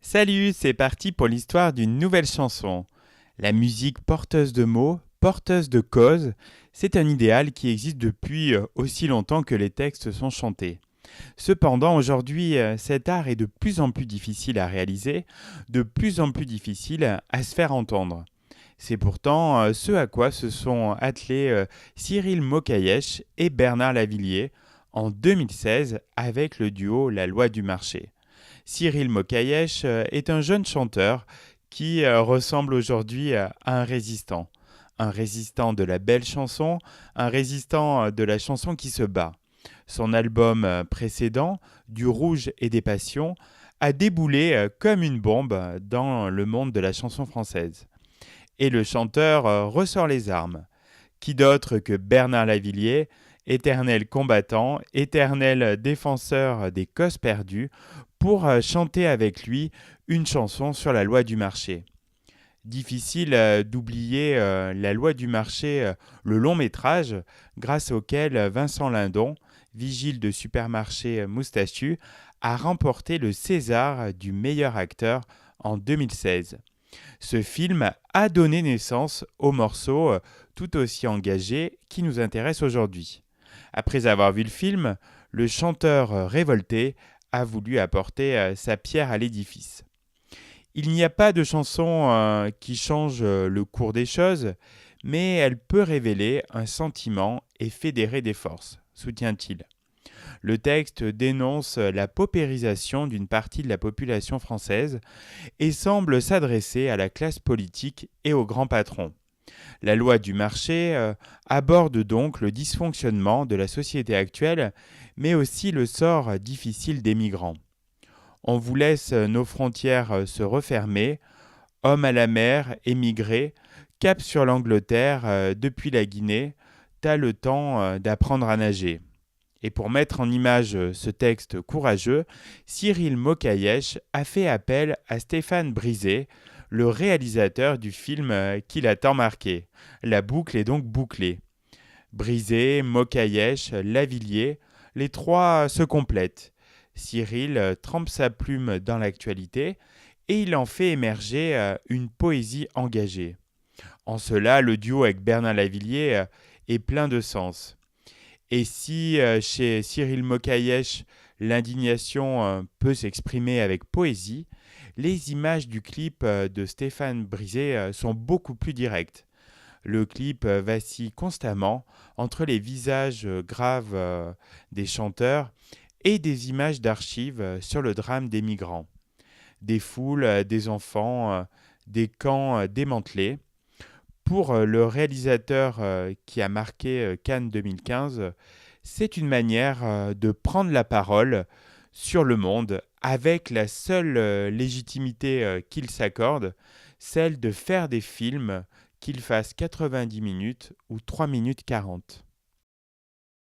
Salut, c'est parti pour l'histoire d'une nouvelle chanson. La musique porteuse de mots, porteuse de causes, c'est un idéal qui existe depuis aussi longtemps que les textes sont chantés. Cependant, aujourd'hui, cet art est de plus en plus difficile à réaliser, de plus en plus difficile à se faire entendre. C'est pourtant ce à quoi se sont attelés Cyril Mokayesh et Bernard Lavillier en 2016 avec le duo La Loi du Marché. Cyril Mokayesh est un jeune chanteur qui ressemble aujourd'hui à un résistant. Un résistant de la belle chanson, un résistant de la chanson qui se bat. Son album précédent, Du Rouge et des Passions, a déboulé comme une bombe dans le monde de la chanson française. Et le chanteur ressort les armes. Qui d'autre que Bernard Lavillier, éternel combattant, éternel défenseur des causes perdues, pour chanter avec lui une chanson sur la loi du marché. Difficile d'oublier la loi du marché, le long métrage, grâce auquel Vincent Lindon, vigile de supermarché moustachu, a remporté le César du meilleur acteur en 2016. Ce film a donné naissance au morceau tout aussi engagé qui nous intéresse aujourd'hui. Après avoir vu le film, le chanteur révolté a voulu apporter sa pierre à l'édifice. Il n'y a pas de chanson qui change le cours des choses, mais elle peut révéler un sentiment et fédérer des forces, soutient-il. Le texte dénonce la paupérisation d'une partie de la population française et semble s'adresser à la classe politique et aux grands patrons. La loi du marché aborde donc le dysfonctionnement de la société actuelle, mais aussi le sort difficile des migrants. On vous laisse nos frontières se refermer, hommes à la mer, émigrés, cap sur l'Angleterre depuis la Guinée, t'as le temps d'apprendre à nager. Et pour mettre en image ce texte courageux, Cyril Mokayesh a fait appel à Stéphane Brisé, le réalisateur du film qui l'a tant marqué. La boucle est donc bouclée. Brisé, Mokayesh, Lavillier, les trois se complètent. Cyril trempe sa plume dans l'actualité et il en fait émerger une poésie engagée. En cela, le duo avec Bernard Lavillier est plein de sens. Et si chez Cyril Mokayesh, l'indignation peut s'exprimer avec poésie, les images du clip de Stéphane Brisé sont beaucoup plus directes. Le clip vacille constamment entre les visages graves des chanteurs et des images d'archives sur le drame des migrants. Des foules, des enfants, des camps démantelés. Pour le réalisateur qui a marqué Cannes 2015, c'est une manière de prendre la parole sur le monde avec la seule légitimité qu'il s'accorde, celle de faire des films qu'il fasse 90 minutes ou 3 minutes 40.